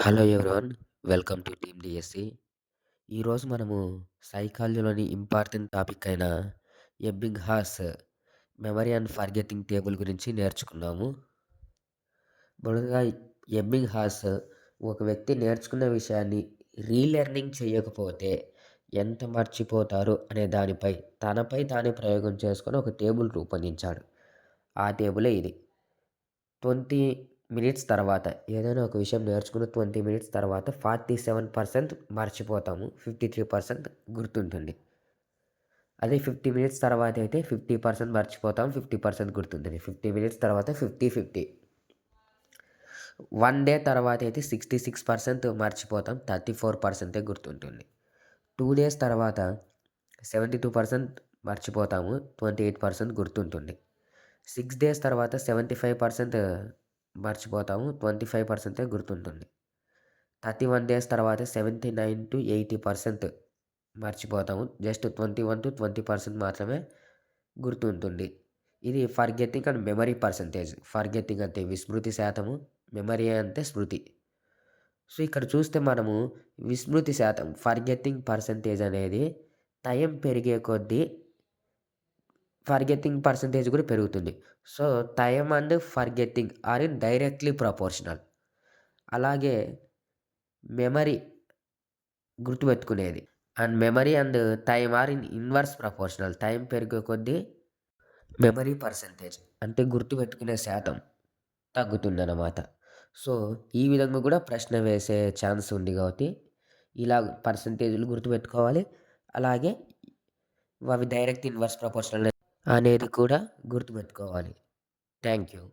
Hello everyone. Welcome to team DSC. ఈరోజు మనము సైకాలజీలోని important topic అయిన ఎబ్బింగ్హాస్ మెమరీ అండ్ ఫర్గెటింగ్ టేబుల్ గురించి నేర్చుకున్నాము. మొదటగా ఎబ్బింగ్హాస్ ఒక వ్యక్తి నేర్చుకున్న విషయాన్ని రీలెర్నింగ్ చేయకపోతే ఎంత మర్చిపోతారు అనే దానిపై తనపై తానే ప్రయోగం చేసుకొని ఒక టేబుల్ రూపొందించాడు. ఆ టేబులే ఇది. 20 మినిట్స్ తర్వాత ఏదైనా ఒక విషయం నేర్చుకున్న 20 మినిట్స్ తర్వాత 47% మర్చిపోతాము. 53% గుర్తుంటుంది. అదే 50 మినిట్స్ తర్వాత అయితే 50% మర్చిపోతాం. 50% గుర్తుంటుంది. 50 మినిట్స్ తర్వాత 50, 50. 1 డే తర్వాత అయితే 66% మర్చిపోతాం. 34% గుర్తుంటుంది. 2 డేస్ తర్వాత 72% మర్చిపోతాము. 28% గుర్తుంటుంది. 6 డేస్ తర్వాత 75% మర్చిపోతాము. 25% గుర్తుంటుంది. 31 డేస్ తర్వాత 79-80% మర్చిపోతాము. జస్ట్ 21-20% మాత్రమే గుర్తుంటుంది. ఇది forgetting and memory percentage. Forgetting అంటే విస్మృతి శాతము, మెమరీ అంటే స్మృతి. సో, ఇక్కడ చూస్తే మనము విస్మృతి శాతం ఫర్గెట్టింగ్ పర్సెంటేజ్ అనేది టైం పెరిగే కొద్దీ ఫర్గెట్టింగ్ పర్సెంటేజ్ కూడా పెరుగుతుంది. So, time and forgetting are in directly proportional. అలాగే మెమరీ గుర్తుపెట్టుకునేది. And memory and time are in inverse proportional. Time పెరిగే కొద్దీ మెమరీ పర్సెంటేజ్ అంటే గుర్తుపెట్టుకునే శాతం తగ్గుతుందన్నమాట. సో, ఈ విధంగా కూడా ప్రశ్న వేసే ఛాన్స్ ఉంది కాబట్టి ఇలా పర్సెంటేజ్‌లు గుర్తుపెట్టుకోవాలి. అలాగే అవి డైరెక్ట్ ఇన్వర్స్ ప్రపోర్షనల్ అనేది కూడా గుర్తుపెట్టుకోవాలి. Thank you.